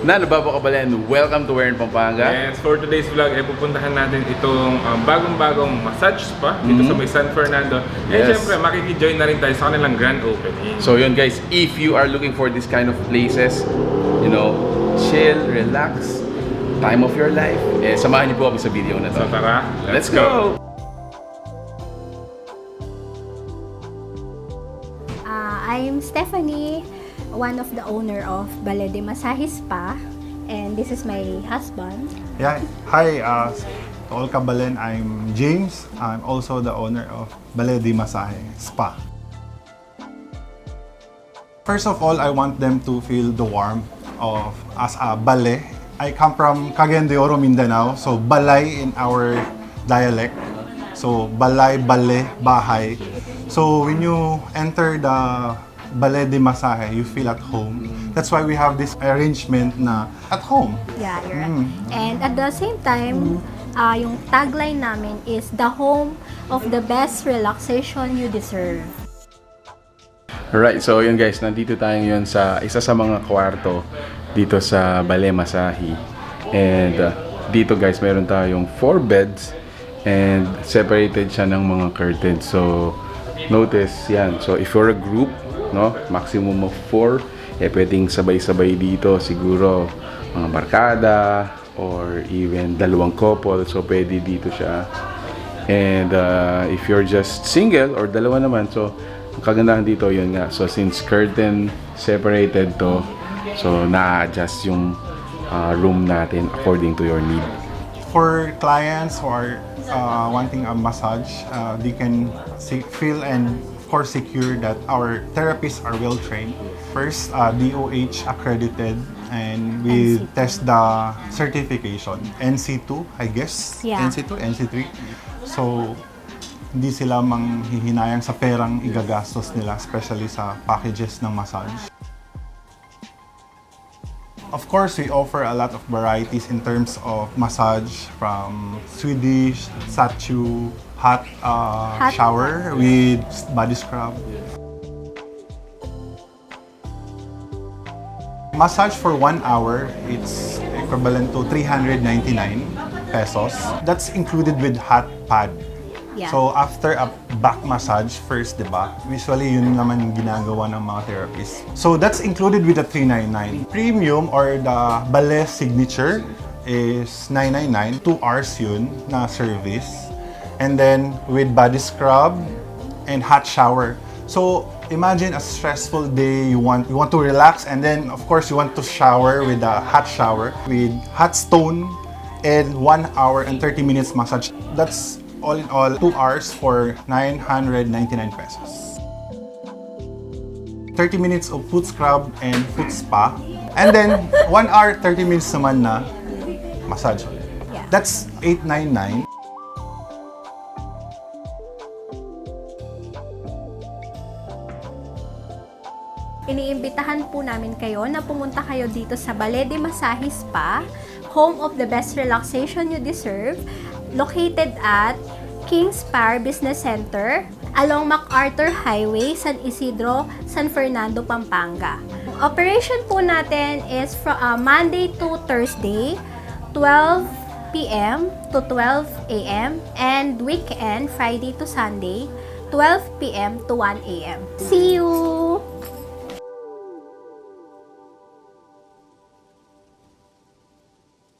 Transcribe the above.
Nano ba ka pala and welcome to Pampanga. Yes, for today's vlog ay pupuntahan natin itong bagong-bagong massage spa dito sa may San Fernando. And syempre makikijoin na rin tayo sa kanilang grand opening. So yun guys, if you are looking for this kind of places, you know, chill, relax, time of your life, samahan niyo po kami sa video na to. So tara, let's go! I'm Stephanie, one of the owner of Bale de Massaji Spa, and this is my husband. Yeah, hi, to all Kabalen, I'm James. I'm also the owner of Bale de Massaji Spa. First of all, I want them to feel the warmth of as a bale. I come from Cagayan de Oro, Mindanao, so balay in our dialect. So balay, bale, bahay. So when you enter the Bale de Massaji, you feel at home. That's why we have this arrangement na at home. Yeah, you're right. And at the same time, yung tagline namin is the home of the best relaxation you deserve. Alright, so yun guys, nandito tayo yun sa isa sa mga kwarto dito sa Bale Massaji. And dito guys, meron tayong 4 beds and separated siya ng mga curtains. So notice yan. So if you're a group, no, maximum of 4, pwedeng sabay-sabay dito siguro mga barkada or even dalawang couple, so pwede dito siya. And if you're just single or dalawa naman, so ang kagandahan dito yun nga, so since curtain separated to, so na-adjust yung room natin according to your need. For clients who are wanting a massage, they can feel and secure that our therapists are well trained. First, DOH accredited, and we test the certification. NC2, I guess. Yeah. NC2, NC3. So, hindi sila manghihinayang sa perang igagastos nila, especially sa packages ng massage. Of course, we offer a lot of varieties in terms of massage, from Swedish, Satchu, hot shower with body scrub. Massage for 1 hour, it's equivalent to 399 pesos. That's included with hot pad. Yeah. So after a back massage first, diba? Usually yun naman yung ginagawa ng mga therapists. So that's included with the 399. Premium or the Bale signature is 999. 2 hours yun na service. And then with body scrub and hot shower. So imagine a stressful day, you want to relax, and then of course you want to shower with a hot shower with hot stone and 1 hour and 30 minutes massage. That's all in all 2 hours for 999 pesos. 30 minutes of foot scrub and foot spa, and then 1 hour 30 minutes naman na massage. Yeah. That's 899. Iniimbitahan po namin kayo na pumunta kayo dito sa Bale de Massaji Spa, home of the best relaxation you deserve, located at Kingspire Business Center, along MacArthur Highway, San Isidro, San Fernando, Pampanga. Operation po natin is from Monday to Thursday, 12 p.m. to 12 a.m. and weekend, Friday to Sunday, 12 p.m. to 1 a.m. See you!